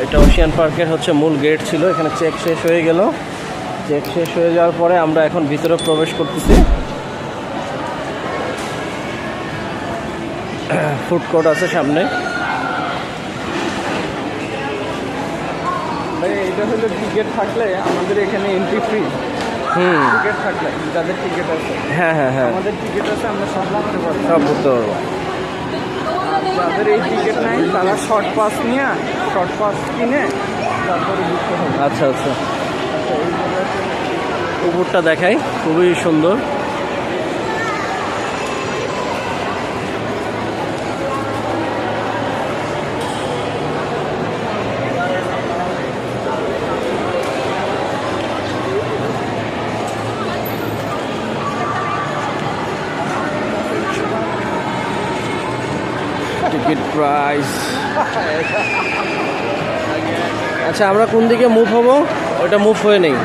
এটা ওশিয়ান পার্কের হচ্ছে মূল গেট ছিল। এখানে চেক শেষ হয়ে গেল। চেক শেষ হয়ে যাওয়ার পরে আমরা এখন ভিতরে প্রবেশ করতেছি। ফুড কোর্ট আছে সামনে। ভাই এটা হলো টিকিট থাকলে আমাদের এখানে এন্ট্রি ফ্রি। টিকিট থাকলে যাদের টিকিট আছে, হ্যাঁ হ্যাঁ হ্যাঁ, আমাদের টিকিট আছে, আমরা সব ঘুরতে পারবো। সব ঘুরতে পারবো। আর যাদের এই টিকিট নাই তারা শর্ট পাস নিয়ে শর্ট পাস কিনে তারপরে ঘুরতে হবে। আচ্ছা আচ্ছা, পুকুরটা দেখাই, খুবই সুন্দর। Ticket price. আচ্ছা, আমরা কোন দিকে মুভ হব? ওটা মুভ হয়ে নেই।